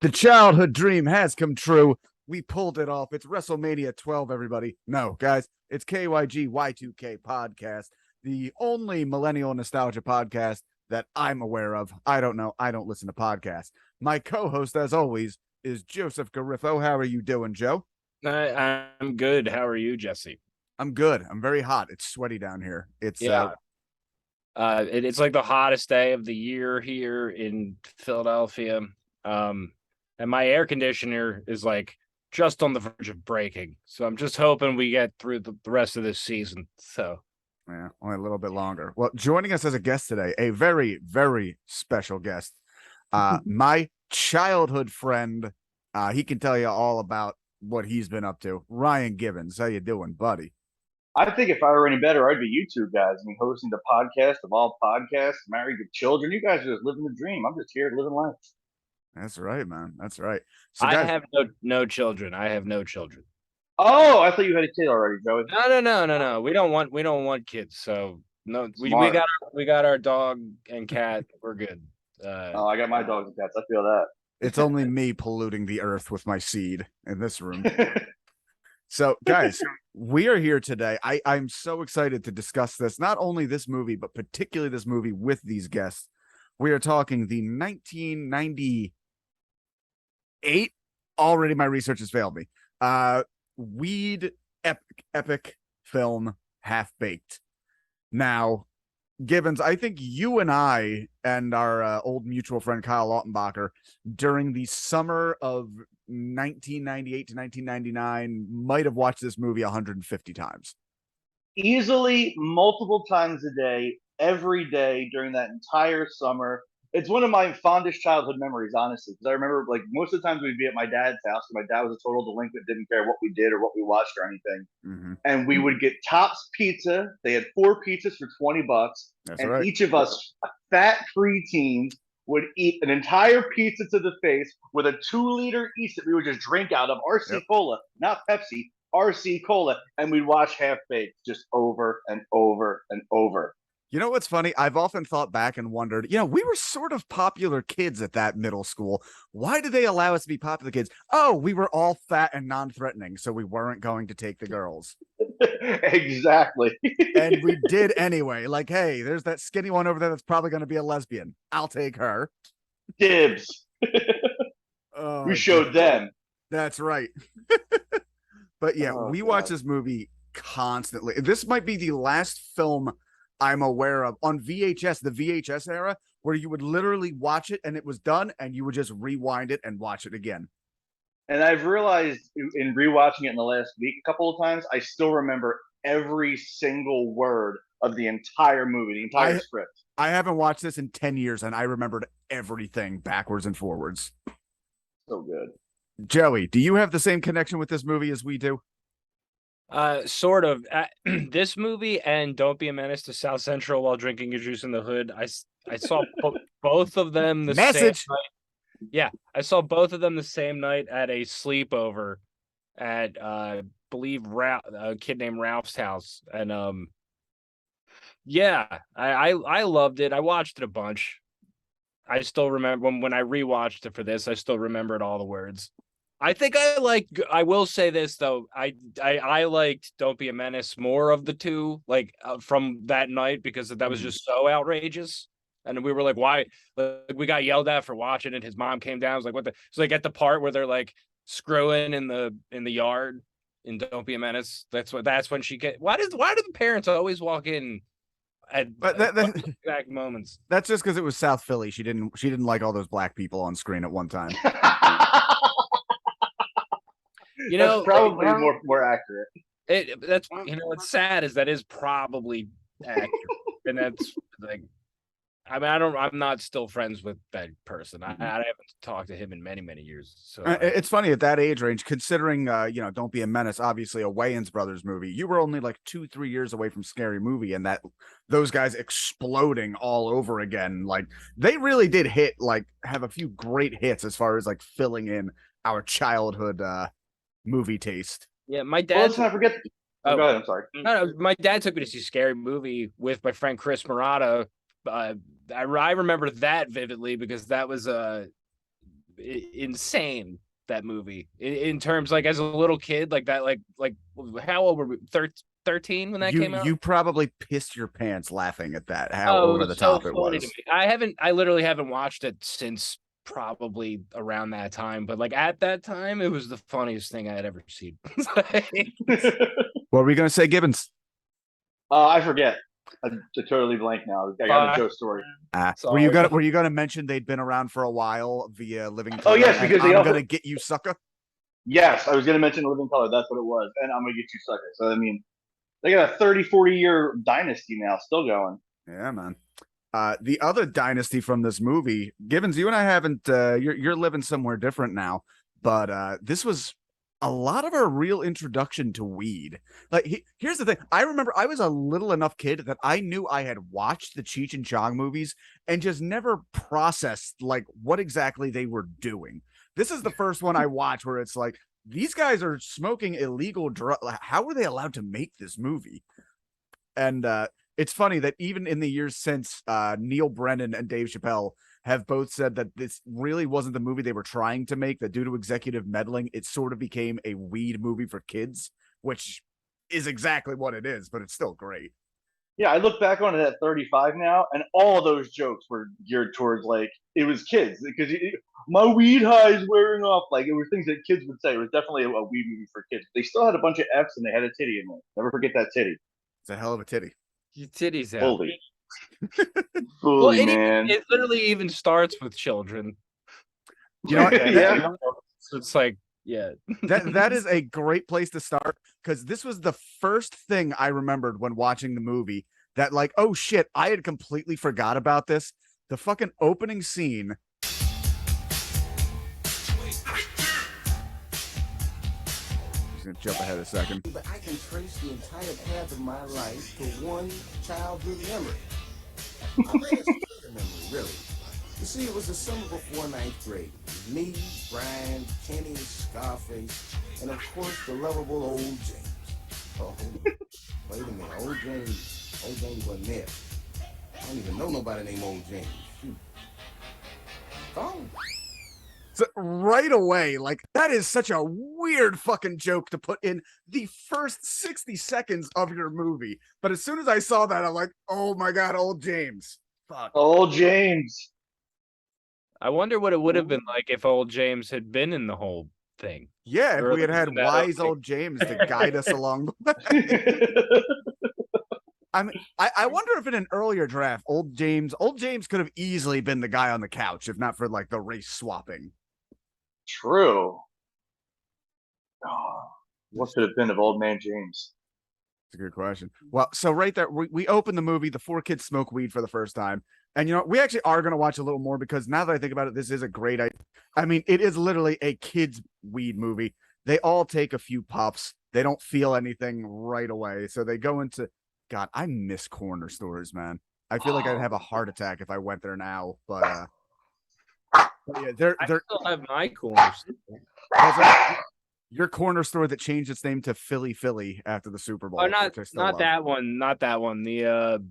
The childhood dream has come true. We pulled it off. It's WrestleMania 12, everybody. No, guys, it's KYG Y2K podcast, the only millennial nostalgia podcast that I'm aware of. I don't know. I don't listen to podcasts. My co-host, as always, is Joseph Garifo. How are you doing, Joe? I'm good. How are you, Jesse? I'm good. I'm very hot. It's sweaty down here. It's It's like the hottest day of the year here in Philadelphia. And my air conditioner is like just on the verge of breaking. So I'm just hoping we get through the rest of this season. So yeah, only a little bit longer. Well, joining us as a guest today, a very, very special guest. My childhood friend. He can tell you all about what he's been up to. Ryan Gibbons, how you doing, buddy? I think if I were any better, I'd be you two guys. I mean, hosting the podcast of all podcasts, married with children. You guys are just living the dream. I'm just here living life. That's right, man. That's right. So, I guys, have no children. I have no children. Oh, I thought you had a kid already, Joey. No. We don't want kids. So no, we got our dog and cat. We're good. I got my dogs and cats. I feel that. It's only me polluting the earth with my seed in this room. So, guys, we are here today. I'm so excited to discuss this, not only this movie, but particularly this movie with these guests. We are talking the 1998, already my research has failed me, weed epic film, Half Baked. Now, Gibbons, I think you and I and our old mutual friend Kyle Lautenbacher during the summer of 1998 to 1999 might have watched this movie 150 times. Easily, multiple times a day, every day during that entire summer. It's one of my fondest childhood memories, honestly, because I remember like most of the times we'd be at my dad's house, and my dad was a total delinquent, didn't care what we did or what we watched or anything. Mm-hmm. And we would get Tops Pizza. They had 4 pizzas for $20, That's and right. each of us fat preteens would eat an entire pizza to the face with a 2-liter each that we would just drink out of RC Cola, not Pepsi, RC Cola, and we'd watch Half Baked just over and over and over. You know what's funny? I've often thought back and wondered, we were sort of popular kids at that middle school. Why did they allow us to be popular kids? Oh, we were all fat and non-threatening, so we weren't going to take the girls. Exactly. And we did anyway. Like, hey, there's that skinny one over there that's probably going to be a lesbian. I'll take her. Dibs. We showed them. That's right. But yeah, we watch this movie constantly. This might be the last film I'm aware of on VHS, the VHS era, where you would literally watch it and it was done and you would just rewind it and watch it again. And I've realized in rewatching it in the last week a couple of times, I still remember every single word of the entire movie, the entire script. I haven't watched this in 10 years and I remembered everything backwards and forwards. So good. Joey, do you have the same connection with this movie as we do? Sort of. This movie and Don't Be a Menace to South Central While Drinking Your Juice in the Hood. I saw both of them the same night. Yeah, I saw both of them the same night at a sleepover at I believe a kid named Ralph's house, and I loved it. I watched it a bunch. I still remember when I rewatched it for this. I still remembered all the words. I think I will say this though. I liked Don't Be a Menace more of the two, from that night, because that was just so outrageous. And we were like, why? Like, we got yelled at for watching it. His mom came down. I was like, what the? It's like at the part where they're like screwing in the yard in Don't Be a Menace. That's when she get. Why do the parents always walk in at exact moments? That's just because it was South Philly. She didn't like all those black people on screen at one time. That's probably more accurate. That's what's sad is that is probably accurate, and that's like, I mean, I'm not still friends with that person. I haven't talked to him in many, many years. So it's funny at that age range, considering Don't Be a Menace, obviously a Wayans Brothers movie. You were only like 2-3 years away from Scary Movie, and those guys exploding all over again. Like, they really did have a few great hits as far as like filling in our childhood movie taste. Yeah, my dad. Well, let's not forget. Go ahead. I'm sorry. No, my dad took me to see Scary Movie with my friend Chris Murata. I remember that vividly because that was insane. That movie in terms like as a little kid, like that, like how old were we? 13 when that came out? You probably pissed your pants laughing at that. How Oh, over it the was so top it funny was. to me. I literally haven't watched it since probably around that time, but like at that time, it was the funniest thing I had ever seen. What were you gonna say, Gibbons? I forget. I'm totally blank now. I got a Joe story. Were you gonna mention they'd been around for a while via Living Oh, Color? yes, because they I'm also- gonna get you, sucker. Yes, I was going to mention Living Color. That's what it was. And I'm going to get you sucker. So, I mean, they got a 30, 40-year dynasty now, still going. Yeah, man. The other dynasty from this movie, Gibbons, you and I haven't. You're living somewhere different now, but this was a lot of our real introduction to weed. Like, here's the thing: I remember I was a little enough kid that I knew I had watched the Cheech and Chong movies and just never processed like what exactly they were doing. This is the first one I watched where it's like these guys are smoking illegal drugs. How were they allowed to make this movie? And it's funny that even in the years since, Neil Brennan and Dave Chappelle have both said that this really wasn't the movie they were trying to make, that due to executive meddling, it sort of became a weed movie for kids, which is exactly what it is, but it's still great. Yeah, I look back on it at 35 now, and all those jokes were geared towards, like, it was kids. Because my weed high is wearing off. Like, it were things that kids would say. It was definitely a weed movie for kids. They still had a bunch of F's, and they had a titty in there. Never forget that titty. It's a hell of a titty. Your titties out. Fully. Fully, man. It literally even starts with children. You know what? Yeah. It's like, yeah. That is a great place to start, because this was the first thing I remembered when watching the movie that, like, oh shit, I had completely forgot about this. The fucking opening scene. Just gonna jump ahead a second. But I can trace the entire path of my life to one childhood memory. My last childhood memory, really. You see, it was the summer before 9th grade. Me, Brian, Kenny, Scarface, and of course the lovable old James. Oh, wait a minute, old James wasn't there. I don't even know nobody named Old James. Shoot. Oh. So right away, like, that is such a weird fucking joke to put in the first 60 seconds of your movie. But as soon as I saw that, I'm like, oh my God, old James. Fuck. Old James. I wonder what it would have been like if old James had been in the whole thing. Yeah, if Or we had had that wise old old James to guide us along the way. I mean, I wonder if in an earlier draft, old James could have easily been the guy on the couch, if not for like the race swapping. True. Oh, what could have been of Old Man James? It's a good question. Well, so right there, we open the movie, the four kids smoke weed for the first time. And, you know, we actually are going to watch a little more, because now that I think about it, this is a great idea. I mean, it is literally a kid's weed movie. They all take a few puffs. They don't feel anything right away. So they go into, God, I miss corner stores, man. I feel like I'd have a heart attack if I went there now. But yeah, I still have my corners. your corner store that changed its name to Philly after the Super Bowl. Oh, not that one. Not that one. The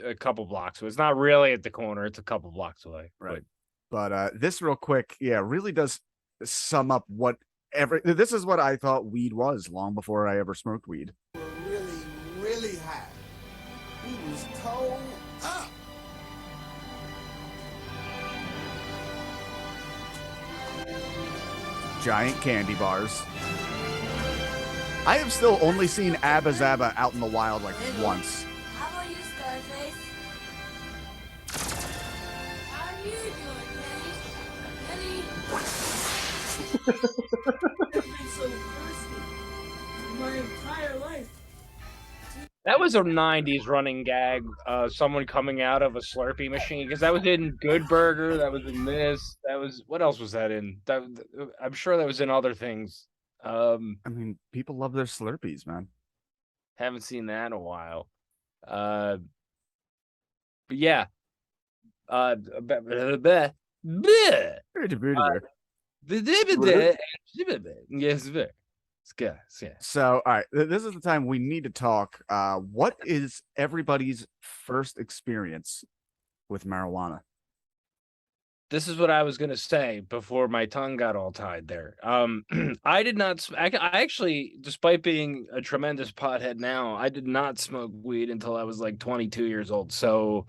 a couple blocks away. It's not really at the corner. It's a couple blocks away. Right. But this real quick, yeah, really does sum up what this is what I thought weed was long before I ever smoked weed. We were really, really high. We was told up. Giant candy bars. I have still only seen Abba Zaba out in the wild like once. How about you, Scarface? How are you doing, Penny? Penny? I've been so thirsty my entire life. That was a 90s running gag. Someone coming out of a Slurpee machine, because that was in Good Burger. That was in this. That was, what else was that in? I'm sure that was in other things. I mean, people love their Slurpees, man. Haven't seen that in a while. But yeah. Yes, So, all right, this is the time we need to talk. What is everybody's first experience with marijuana? this is what I was gonna say before my tongue got all tied there. I did not. I actually, despite being a tremendous pothead now, I did not smoke weed until I was like 22 years old. So,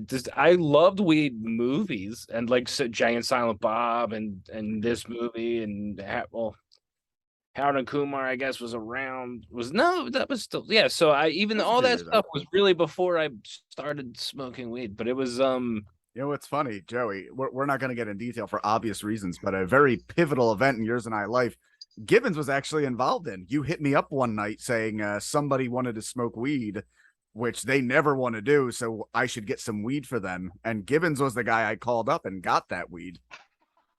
just I loved weed movies and like Jay and Silent Bob and this movie and well, Harold and Kumar, I guess, was around. That was still So even That's a all few that years stuff was really before I started smoking weed. But it was You know what's funny, Joey? We're not going to get in detail for obvious reasons, but a very pivotal event in yours and I life, Gibbons was actually involved in. You hit me up one night saying somebody wanted to smoke weed, which they never want to do, so I should get some weed for them. And Gibbons was the guy I called up and got that weed.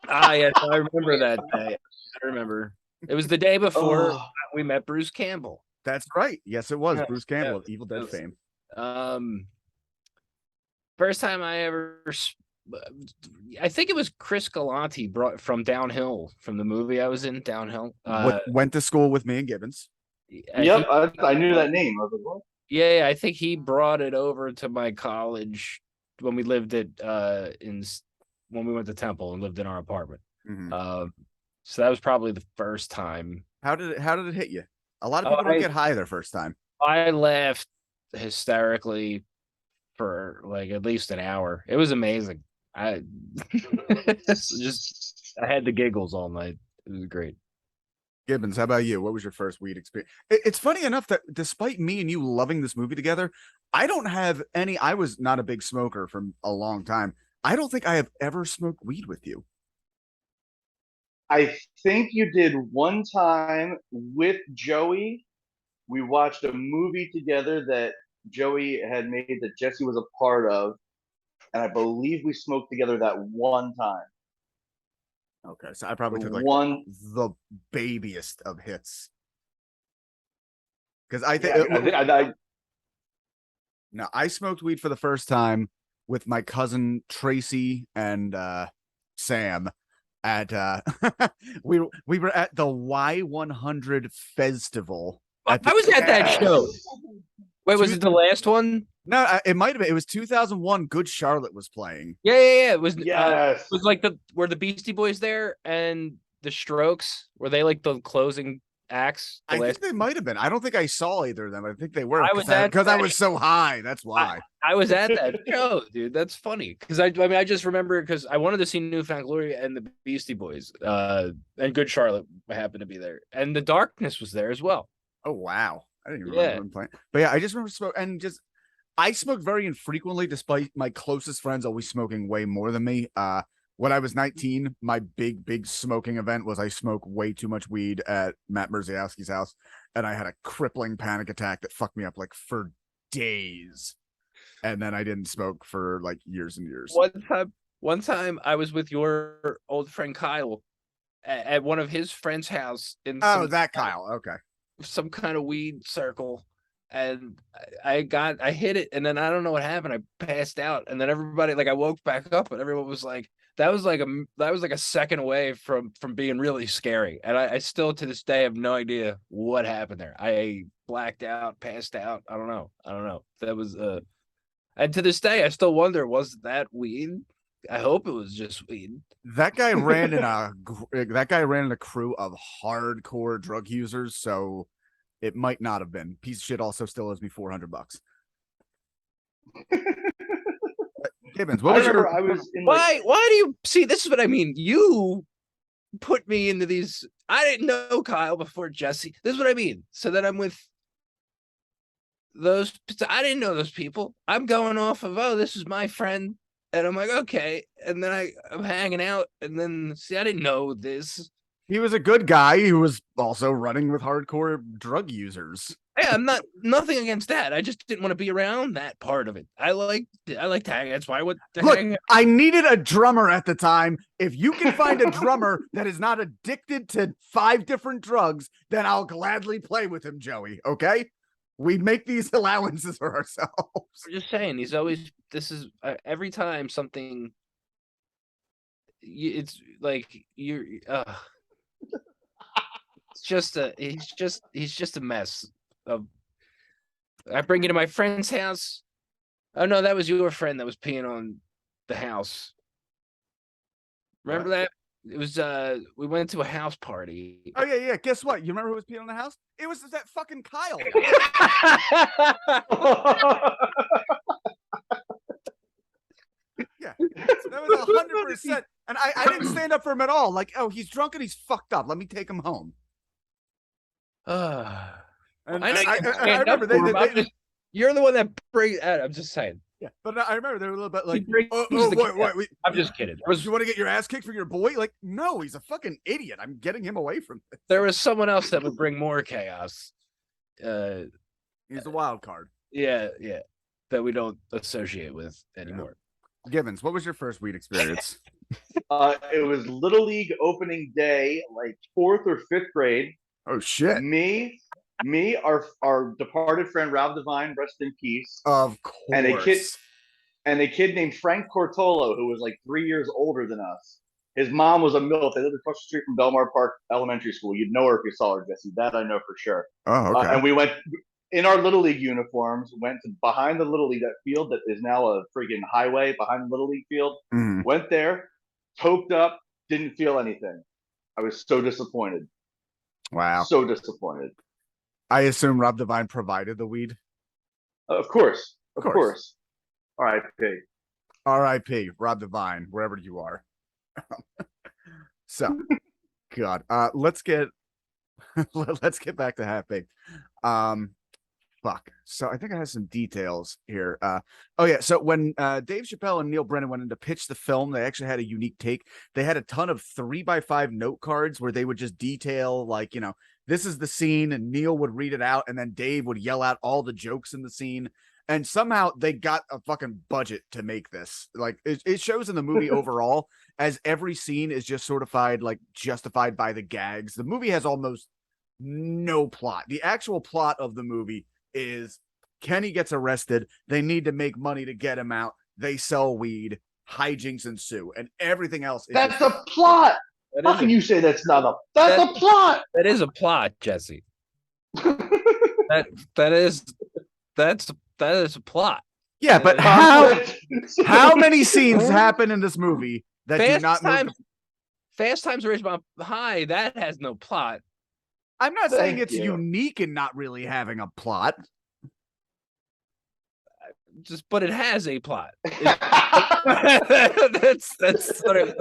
yes, I remember that day. I remember. It was the day before Oh. we met Bruce Campbell. That's right. Yes, it was Yeah, Bruce Campbell yeah. of Evil Dead fame. First time I ever, I think it was Chris Galanti brought from Downhill, from the movie I was in, Downhill. Went to school with me and Gibbons. Yep, I knew that name. I was like, what? Yeah, I think he brought it over to my college when we lived at when we went to Temple and lived in our apartment. Mhm. So that was probably the first time. How did it hit you? A lot of people don't get high their first time. I laughed hysterically for like at least an hour. It was amazing. I I had the giggles all night. It was great. Gibbons, how about you? What was your first weed experience? It's funny enough that despite me and you loving this movie together, I don't have any. I was not a big smoker for a long time. I don't think I have ever smoked weed with you. I think you did one time with Joey. We watched a movie together that Joey had made that Jesse was a part of, and I believe we smoked together that one time. Okay, so I probably took like the babiest of hits because I think no, I smoked weed for the first time with my cousin Tracy and Sam at we were at the Y100 festival. I was at that show. Wait, was it the last one? No, it might have been. It was 2001. Good Charlotte was playing. Yeah. It was. Yes. It was like were the Beastie Boys there and the Strokes? Were they like the closing acts? I think they might have been. I don't think I saw either of them. I think they were. Because I was so high. That's why. I was at that show, dude. That's funny. Because I mean, I just remember because I wanted to see New Found Glory and the Beastie Boys. And Good Charlotte happened to be there, and the Darkness was there as well. Oh wow. I didn't even remember him playing. But yeah, I just remember I smoked very infrequently, despite my closest friends always smoking way more than me. When I was 19, my big smoking event was I smoked way too much weed at Matt Merziowski's house, and I had a crippling panic attack that fucked me up like for days. And then I didn't smoke for like years and years. One time I was with your old friend Kyle at one of his friend's house in that Kyle. Okay. Some kind of weed circle, and I hit it, and then I don't know what happened. I passed out, and then everybody, like, I woke back up, and everyone was like, that was like a second away from being really scary. And I still to this day have no idea what happened there. I blacked out, passed out. I don't know. That was and to this day I still wonder, was that weed? I hope it was just weed. That guy ran in a crew of hardcore drug users, so it might not have been. Piece of shit also still owes me $400. Gibbons, what was your? Why do you see? This is what I mean. You put me into these. I didn't know Kyle before Jesse. This is what I mean. So then I'm with those. I didn't know those people. I'm going off of, oh, this is my friend. And I'm like, okay. And then I'm hanging out. And then, see, I didn't know this. He was a good guy who was also running with hardcore drug users. Yeah, I'm nothing against that. I just didn't want to be around that part of it. I like to hang. That's why I went to hang out. I needed a drummer at the time. If you can find a drummer that is not addicted to 5 different drugs, then I'll gladly play with him, Joey. Okay? We make these allowances for ourselves. I'm just saying, this is every time something, it's like you're, it's just he's just a mess. I bring you to my friend's house. Oh no, that was your friend that was peeing on the house. Remember that? It was we went to a house party. Oh yeah. Guess what? You remember who was peeing on the house? It was that fucking Kyle. Yeah, so that was 100%. And I didn't stand up for him at all. Like, oh, he's drunk and he's fucked up. Let me take him home. And I remember you're the one that brings. I'm just saying. Yeah, but I remember they were a little bit like, wait. I'm just kidding. You want to get your ass kicked for your boy? Like, no, he's a fucking idiot. I'm getting him away from this. There was someone else that would bring more chaos. He's a wild card. Yeah, that we don't associate with anymore. Gibbons, what was your first weed experience? It was Little League opening day, like 4th or 5th grade. Oh shit! Me, our departed friend Rob Devine, rest in peace. Of course. And a kid named Frank Cortolo, who was like 3 years older than us. His mom was a MILF. They lived across the street from Belmar Park Elementary School. You'd know her if you saw her, Jesse. That I know for sure. Oh, okay. And we went in our Little League uniforms, went to behind the Little League, that field that is now a freaking highway behind the Little League field. Mm-hmm. Went there, toked up, didn't feel anything. I was so disappointed. Wow. So disappointed. I assume Rob Devine provided the weed. Of course. R.I.P. R.I.P. Rob Devine, wherever you are. So, God, let's get back to Half Baked. Fuck. So I think I have some details here. Oh yeah. So when Dave Chappelle and Neil Brennan went in to pitch the film, they actually had a unique take. They had a ton of 3x5 note cards where they would just detail, like, this is the scene, and Neil would read it out, and then Dave would yell out all the jokes in the scene. And somehow they got a fucking budget to make this. Like, it shows in the movie overall, as every scene is just justified by the gags. The movie has almost no plot. The actual plot of the movie is Kenny gets arrested. They need to make money to get him out. They sell weed. Hijinks ensue, and everything else. That's the plot. How can you say that's not a? That's a plot. That is a plot, Jesse. that is a plot. Yeah, but how many scenes happen in this movie that do not move? Fast Times at Ridgemont High, that has no plot. I'm not saying it's unique in not really having a plot. But it has a plot. That's sort of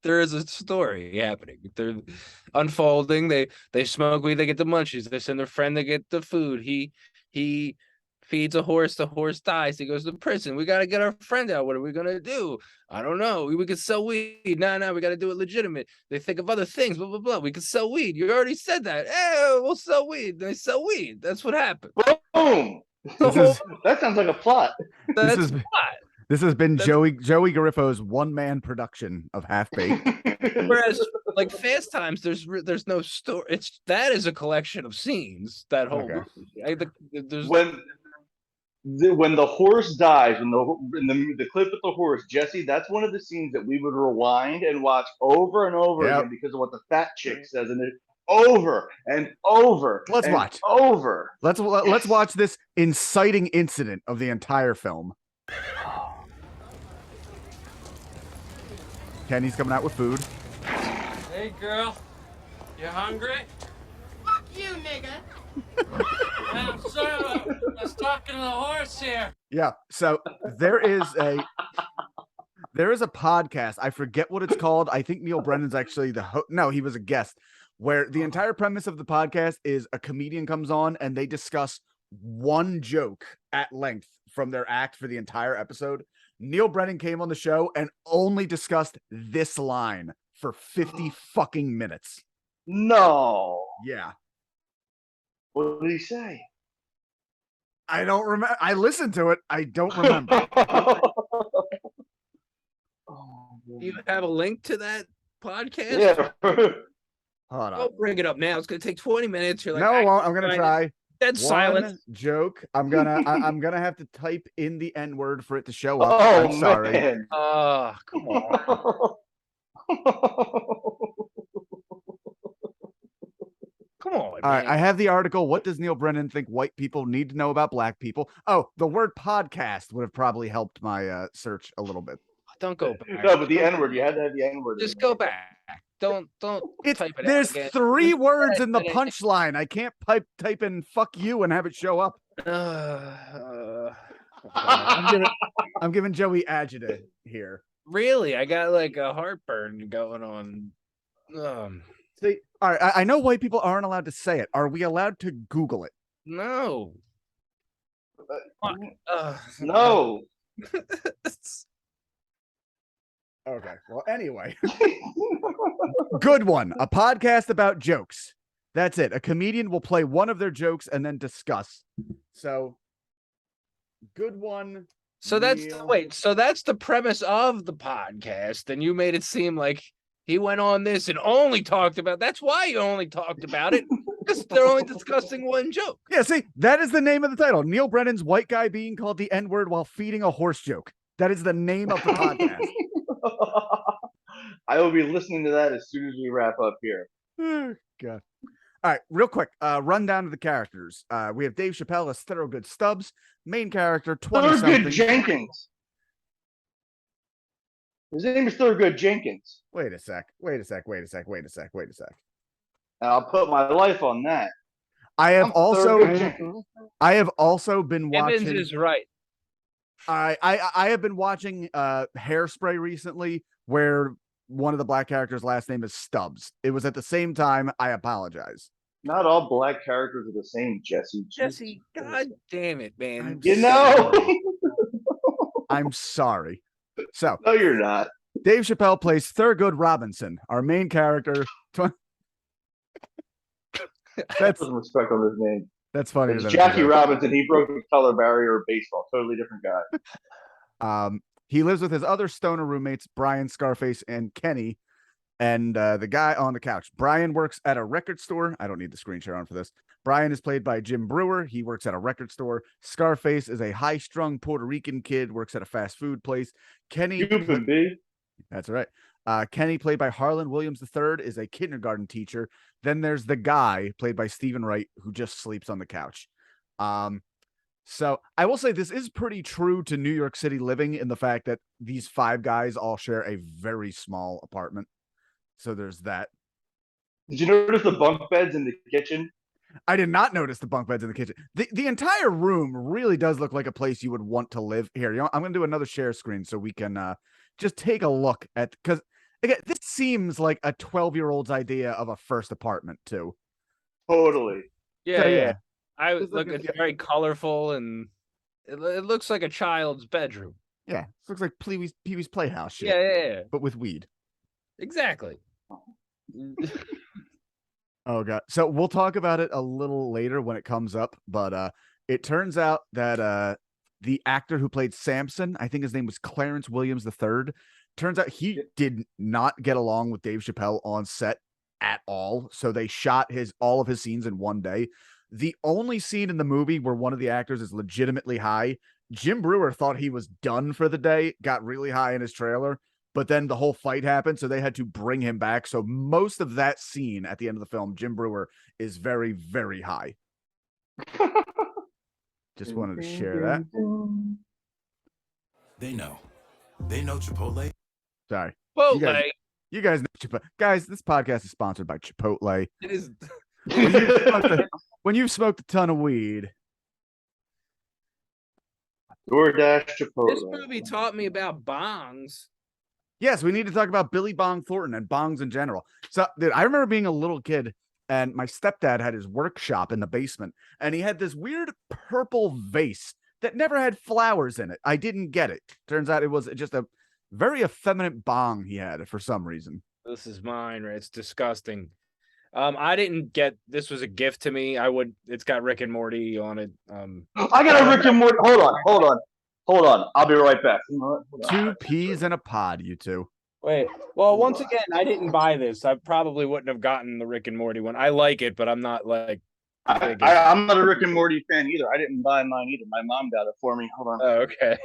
there is a story happening. They're unfolding. They smoke weed. They get the munchies. They send their friend. They get the food. He feeds a horse. The horse dies. He goes to prison. We got to get our friend out. What are we gonna do? I don't know. We could sell weed. No, we got to do it legitimate. They think of other things. Blah blah blah. We could sell weed. You already said that. Hey, we'll sell weed. They sell weed. That's what happened. Boom. That sounds like a plot. This has been Joey Gariffo's one-man production of Half Baked. Whereas, like Fast Times, there's no story. That is a collection of scenes. That whole movie. When the horse dies, when the clip with the horse, Jesse, that's one of the scenes that we would rewind and watch over and over again because of what the fat chick says in it. Over and over. Let's watch. Let's watch this inciting incident of the entire film. Kenny's coming out with food. Hey girl, you hungry? Fuck you, nigga. I'm sorry, I was talking to the horse here. Yeah, so there is a podcast. I forget what it's called. I think Neil Brennan's actually the host. No, he was a guest. Where the entire premise of the podcast is a comedian comes on and they discuss one joke at length from their act for the entire episode. Neil Brennan came on the show and only discussed this line for 50 fucking minutes. No. Yeah. What did he say? I don't remember. I listened to it. I don't remember. Do you have a link to that podcast? Yeah. Hold on. Don't bring it up now. It's gonna take 20 minutes. You're like, no, I won't. I'm gonna try. Dead silence. Joke. I'm gonna have to type in the N-word for it to show up. Oh, I'm sorry. Man. Come on. Come on. All right, I have the article. What does Neil Brennan think white people need to know about black people? Oh, the word podcast would have probably helped my search a little bit. Don't go back. No, but the N word. You had to have the N word. Just go back. Don't It's type it there's out again. 3 words in the But it- punchline. I can't type in "fuck you" and have it show up. I'm giving Joey agita here. Really, I got like a heartburn going on. See, all right, I know white people aren't allowed to say it. Are we allowed to Google it? No. No. Okay. Well, anyway, good one. A podcast about jokes. That's it. A comedian will play one of their jokes and then discuss. So, good one. So that's Neil. wait. So that's the premise of the podcast, and you made it seem like he went on this and only talked about. That's why you only talked about it because they're only discussing one joke. Yeah, see, that is the name of the title. Neil Brennan's white guy being called the N-word while feeding a horse joke. That is the name of the podcast. I will be listening to that as soon as we wrap up here. Oh, God. All right, real quick, rundown of the characters. We have Dave Chappelle as Thorogood Stubbs, main character, 20-something. Thurgood Jenkins. His name is Thurgood Jenkins. Wait a sec. And I'll put my life on that. I have Thurgood Jenkins. also been watching. Gibbons is right. I have been watching Hairspray recently, where one of the black characters' last name is Stubbs. It was at the same time. I apologize. Not all black characters are the same, Jesse. Jesse, God damn it, man. You know. I'm sorry. So, No, you're not. Dave Chappelle plays Thurgood Robinson, our main character. That's some respect on his name. That's funny. It's Jackie Robinson. He broke the color barrier of baseball. Totally different guy. He lives with his other stoner roommates, Brian, Scarface, and Kenny, and the guy on the couch. Brian works at a record store. I don't need the screen share on for this. Brian is played by Jim Brewer. He works at a record store. Scarface is a high-strung Puerto Rican kid, works at a fast food place. Kenny, Cuban B. that's right. Kenny, played by Harlan Williams III, is a kindergarten teacher. Then there's the guy, played by Stephen Wright, who just sleeps on the couch. So I will say this is pretty true to New York City living in the fact that these 5 guys all share a very small apartment. So there's that. Did you notice the bunk beds in the kitchen? I did not notice the bunk beds in the kitchen. The entire room really does look like a place you would want to live. Here, I'm going to do another share screen so we can just take a look at, because again, this seems like a 12-year-old's idea of a first apartment too. Totally. Yeah, So, yeah. I Just look. look It's at- very colorful and it looks like a child's bedroom. Yeah, it looks like Pee-wee's Playhouse shit, Yeah. but with weed. Exactly. Oh god. So we'll talk about it a little later when it comes up, but it turns out that the actor who played Samson, I think his name was Clarence Williams III, turns out he did not get along with Dave Chappelle on set at all. So they shot all of his scenes in one day. The only scene in the movie where one of the actors is legitimately high, Jim Brewer thought he was done for the day, got really high in his trailer, but then the whole fight happened, so they had to bring him back. So most of that scene at the end of the film, Jim Brewer is very, very high. Just wanted to share that. They know Chipotle. Sorry. Well, You guys know Chipotle. Guys, this podcast is sponsored by Chipotle. it is. When you've smoked a ton of weed. DoorDash Chipotle. This movie taught me about bongs. Yes, we need to talk about Billy Bong Thornton and bongs in general. So, dude, I remember being a little kid and my stepdad had his workshop in the basement and he had this weird purple vase that never had flowers in it. I didn't get it. Turns out it was just a very effeminate bong he had for some reason. This is mine. Right? It's disgusting. I didn't get. This was a gift to me. It's got Rick and Morty on it. I got a Rick and Morty. Hold on. I'll be right back. Hold on. 2 peas in a pod, you two. Wait. Well, once again, I didn't buy this. I probably wouldn't have gotten the Rick and Morty one. I like it, but I'm not like. I'm not a Rick and Morty fan either. I didn't buy mine either. My mom got it for me. Hold on. Oh, okay.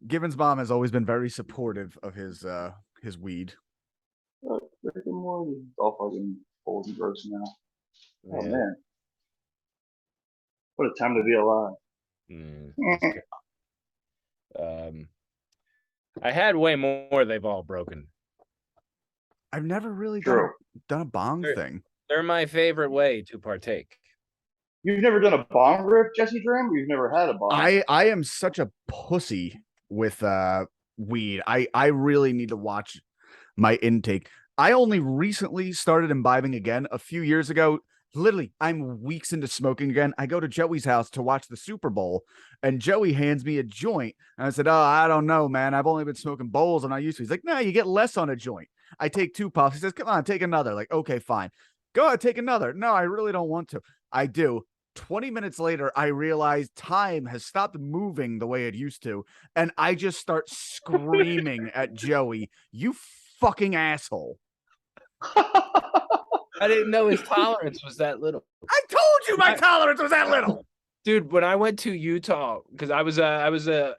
Gibbons' mom has always been very supportive of his weed. Rick and Morty. It's all fucking old and gross now. Oh Yeah. man. What a time to be alive. Mm. I had way more. They've all broken. I've never really True. done a bong Sure. thing. They're my favorite way to partake. You've never done a bong rip, Jesse Dram? You've never had a bong? I am such a pussy with weed. I really need to watch my intake. I only recently started imbibing again a few years ago. Literally, I'm weeks into smoking again. I go to Joey's house to watch the Super Bowl, and Joey hands me a joint. And I said, "Oh, I don't know, man. I've only been smoking bowls, and I used to." He's like, "No, you get less on a joint." I take 2 puffs. He says, "Come on, take another." Like, okay, fine. Go ahead, take another. No, I really don't want to. I do. 20 minutes later, I realize time has stopped moving the way it used to, and I just start screaming at Joey, "You fucking asshole." I didn't know his tolerance was that little. I told you my tolerance was that little. Dude, when I went to Utah, because I was a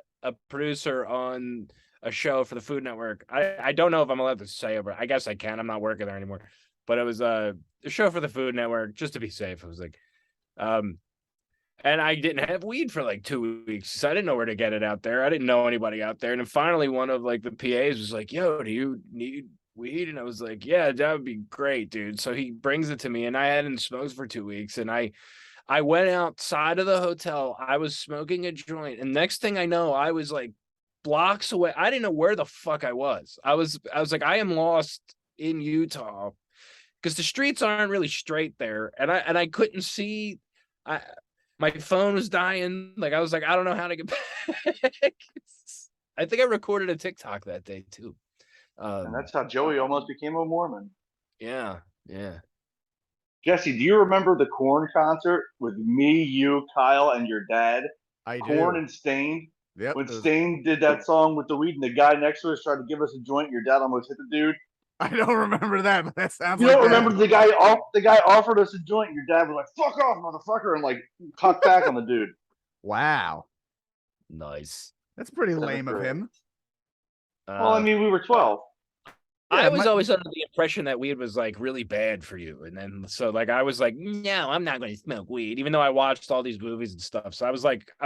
producer on a show for the Food Network. I don't know if I'm allowed to say it, but I guess I can. I'm not working there anymore. But it was a show for the Food Network, just to be safe. It was like, and I didn't have weed for like 2 weeks, so I didn't know where to get it out there. I didn't know anybody out there. And then finally one of like the PAs was like, "Yo, do you need weed?" And I was like, "Yeah, that would be great, dude." So he brings it to me, and I hadn't smoked for 2 weeks, and I went outside of the hotel. I was smoking a joint, and next thing I know, I was like blocks away. I didn't know where the fuck I was. I was like, I am lost in Utah because the streets aren't really straight there, and I couldn't see. My phone was dying. Like, I was like, I don't know how to get back. I think I recorded a TikTok that day too. And that's how Joey almost became a Mormon. Yeah. Jesse, do you remember the Korn concert with me, you, Kyle, and your dad? I Korn do. and Stain. Yep. When Stain did that song with the weed, and the guy next to us tried to give us a joint, your dad almost hit the dude. I don't remember that, but that sounds You like don't that. remember the guy offered us a joint, and your dad was like, "Fuck off, motherfucker," and like cocked back on the dude. Wow. Nice. That's pretty lame of him. Well, I mean, we were 12. I was always under the impression that weed was like really bad for you. And then so like I was like, no, I'm not going to smoke weed, even though I watched all these movies and stuff. So I was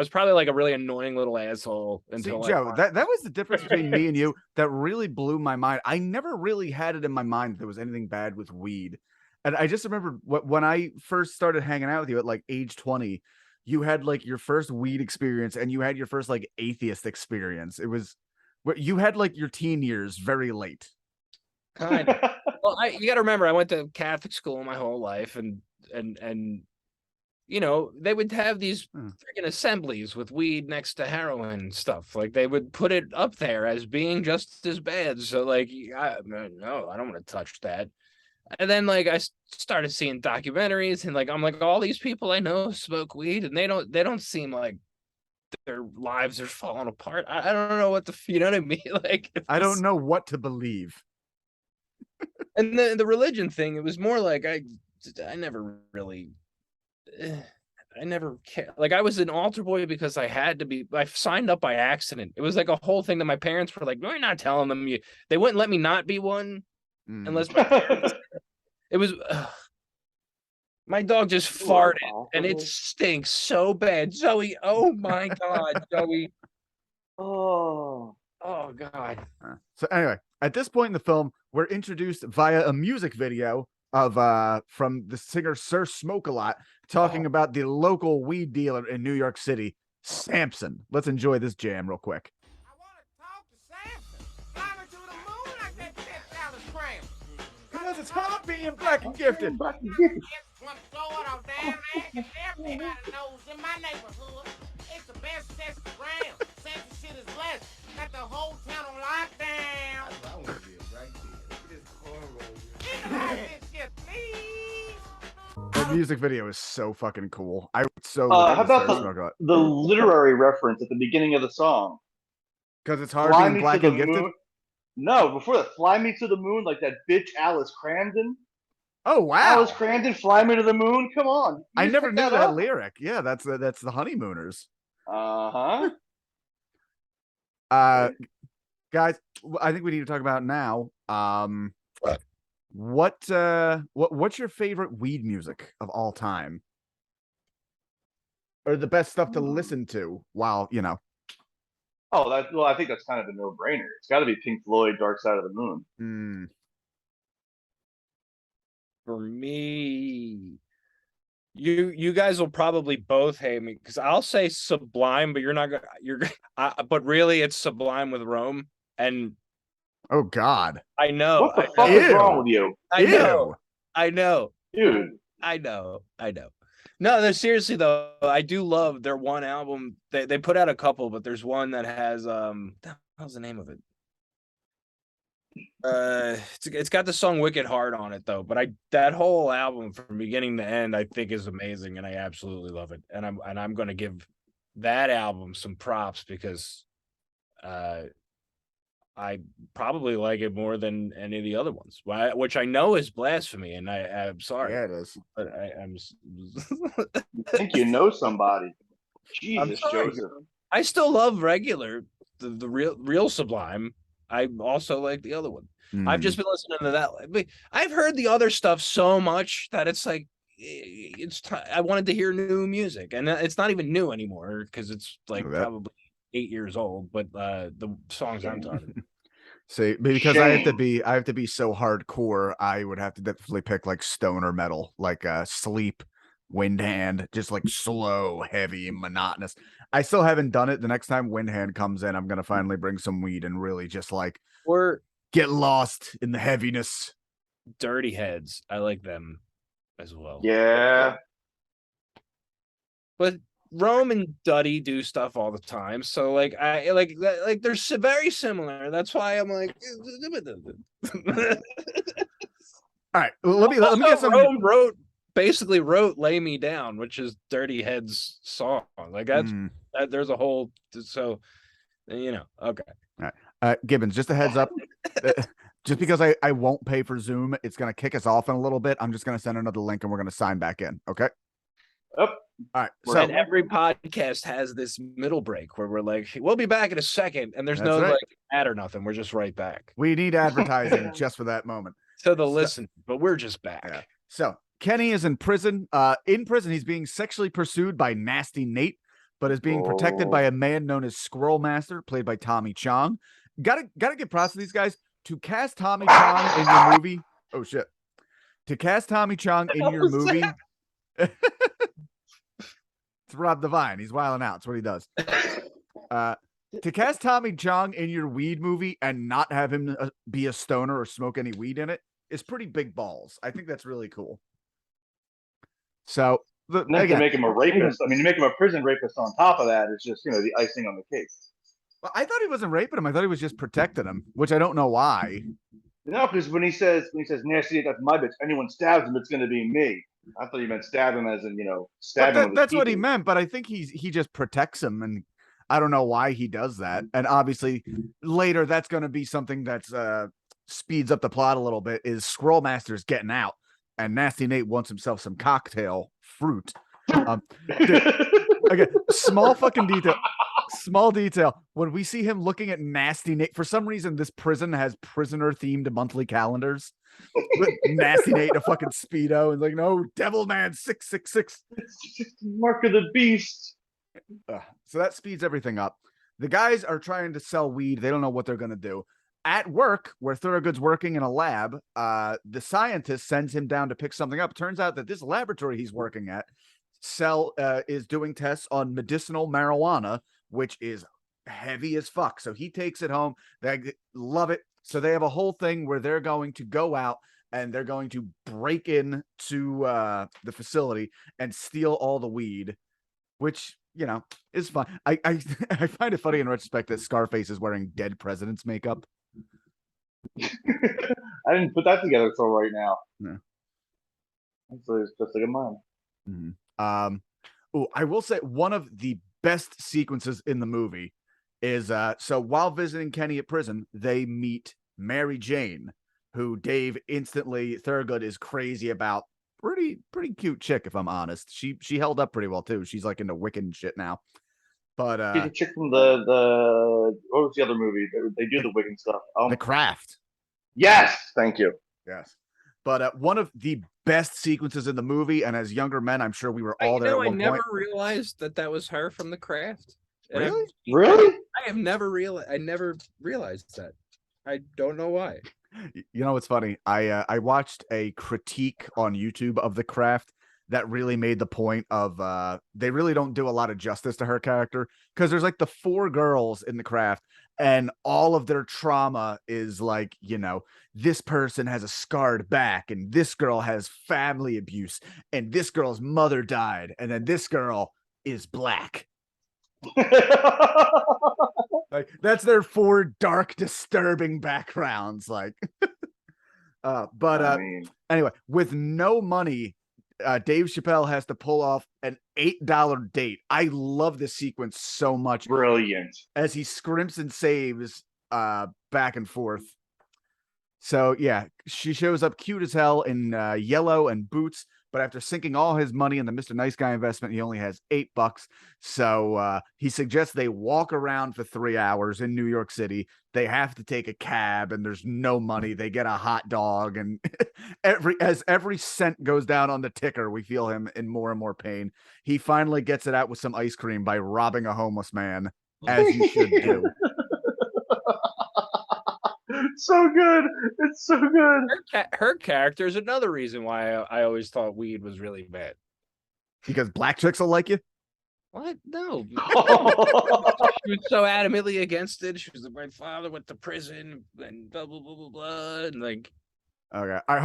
probably like a really annoying little asshole until Joe, that was the difference between me and you that really blew my mind. I never really had it in my mind that there was anything bad with weed. And I just remember when I first started hanging out with you at like age 20, you had like your first weed experience and you had your first like atheist experience. It was you had like your teen years very late. Kind of. Well, you got to remember, I went to Catholic school my whole life, and you know, they would have these freaking assemblies with weed next to heroin and stuff. Like they would put it up there as being just as bad. So like, no, I don't want to touch that. And then like I started seeing documentaries, and like I'm like, all these people I know smoke weed, and they don't seem like their lives are falling apart. I don't know what you know what I mean? Like I don't know what to believe. And the religion thing, it was more like I never really, I never cared. Like I was an altar boy because I had to be. I signed up by accident. It was like a whole thing that my parents were like, "No, you're not telling them." They wouldn't let me not be one unless my parents. It was. My dog just farted, and it stinks so bad, Zoe. Oh my God, Zoe. Oh God. So anyway, at this point in the film, we're introduced via a music video of from the singer Sir Smoke-A-Lot talking about the local weed dealer in New York City, Samson. Let's enjoy this jam real quick. I want to talk to Samson. Climbing to the moon like that $10 cram. Because it's hard being black and gifted. One sword on down there, everybody knows in my neighborhood. It's the best test around. Samson shit is blessed. Got the whole town on lockdown. I want to be right there. Look at this cornrow. Legalize this shit, please. The music video is so fucking cool. I would so How love about Sir Smoke-A-Lot. the literary reference at the beginning of the song? Because it's hard Fly being me black to and the gifted. moon. No, before that, fly me to the moon like that bitch Alice Crandon. Oh wow! Alice Crandon, fly me to the moon. Come on. I never knew that up. lyric. Yeah, that's the Honeymooners. Uh-huh. Guys, I think we need to talk about now. What's your favorite weed music of all time? Or the best stuff to listen to while, you know. Oh, I think that's kind of a no-brainer. It's got to be Pink Floyd, Dark Side of the Moon. For me, you guys will probably both hate me because I'll say Sublime, but you're not gonna. But really, it's Sublime with Rome, and Oh God. I know. What the fuck is wrong with you, I know. I know. dude? I know. No, seriously though, I do love their one album. They put out a couple, but there's one that has how's the name of it? It's got the song Wicked Heart on it though, but that whole album from beginning to end I think is amazing and I absolutely love it. And I'm going to give that album some props because I probably like it more than any of the other ones, which I know is blasphemy, and I'm sorry. Yeah, it is. But I'm. You think you know somebody? Jesus, sorry. Joseph. I still love regular, the real Sublime. I also like the other one. I've just been listening to that. I've heard the other stuff so much that it's like I wanted to hear new music, and it's not even new anymore because it's like probably 8 years old. But the songs I'm talking. See, because I have to be so hardcore, I would have to definitely pick like stoner metal, like Sleep, Windhand, just like slow, heavy, monotonous. I still haven't done it. The next time Windhand comes in, I'm gonna finally bring some weed and really just like get lost in the heaviness. Dirty Heads, I like them as well. Yeah, but Rome and Duddy do stuff all the time, so like I like they're very similar. That's why I'm like. All right, let me get some. Rome basically wrote "Lay Me Down," which is Dirty Head's song. Like that's there's a whole okay. All right, Gibbons, just a heads up. Just because I won't pay for Zoom, it's gonna kick us off in a little bit. I'm just gonna send another link and we're gonna sign back in. Okay. Yep. All right. So and every podcast has this middle break where we're like, we'll be back in a second, and there's like ad or nothing. We're just right back. We need advertising just for that moment. So they'll listen, but we're just back. Yeah. So Kenny is in prison. In prison, he's being sexually pursued by Nasty Nate, but is being protected by a man known as Squirrel Master, played by Tommy Chong. Gotta give props to these guys to cast Tommy Chong in your movie. Oh shit! To cast Tommy Chong in your movie. It's Rob Devine. He's wilding out. That's what he does. To cast Tommy Chong in your weed movie and not have him be a stoner or smoke any weed in it is pretty big balls. I think that's really cool. So, again, to make him a rapist. I mean, to make him a prison rapist on top of that is just the icing on the cake. Well, I thought he wasn't raping him. I thought he was just protecting him, which I don't know why. No, because when he says nasty, that's my bitch. Anyone stabs him, it's going to be me. I thought he meant stab him as in, stab him. That's what he meant, but I think he just protects him, and I don't know why he does that. And obviously later that's going to be something that's speeds up the plot a little bit is Squirrel Master's getting out and Nasty Nate wants himself some cocktail fruit. Again, small detail. When we see him looking at Nasty Nate, for some reason, this prison has prisoner-themed monthly calendars. With Nasty Nate in a fucking Speedo and like, no, Devil Man 666. Mark of the Beast. So that speeds everything up. The guys are trying to sell weed. They don't know what they're going to do. At work, where Thorogood's working in a lab, the scientist sends him down to pick something up. Turns out that this laboratory he's working at is doing tests on medicinal marijuana, which is heavy as fuck. So he takes it home. They love it. So they have a whole thing where they're going to go out and they're going to break into the facility and steal all the weed, which, is fun. I find it funny in retrospect that Scarface is wearing dead president's makeup. I didn't put that together until right now. Yeah. It's just like a mine. Mm-hmm. I will say one of the best sequences in the movie is so while visiting Kenny at prison, they meet Mary Jane, who Dave Thurgood is crazy about. Pretty cute chick, if I'm honest. She held up pretty well too. She's like into Wiccan shit now. But she's a chick from the what was the other movie? They do the Wiccan stuff. The Craft. Yes, thank you. Yes. But one of the best sequences in the movie, and as younger men, I'm sure we were all there at one point. I never realized that was her from The Craft. And Really? Really? I never realized that. I don't know why. You know what's funny? I watched a critique on YouTube of the craft that really made the point of they really don't do a lot of justice to her character, because there's like the 4 girls in the craft and all of their trauma is like, you know, this person has a scarred back and this girl has family abuse and this girl's mother died and then this girl is black. Like that's their 4 dark, disturbing backgrounds. Like, I mean, anyway, with no money, Dave Chappelle has to pull off an $8 date. I love this sequence so much brilliant. as he scrimps and saves back and forth. So yeah, she shows up cute as hell in yellow and boots, but after sinking all his money in the Mr. Nice Guy investment, he only has $8. So he suggests they walk around for 3 hours in New York City. They have to take a cab and there's no money. They get a hot dog, and every cent goes down on the ticker, we feel him in more and more pain. He finally gets it out with some ice cream by robbing a homeless man, as you should do. So good. It's so good. Her character is another reason why I always thought weed was really bad. Because black chicks will like you? What? No. She was so adamantly against it. She was like, my father went to prison and blah, blah, blah, blah, blah. And like, Okay. All right.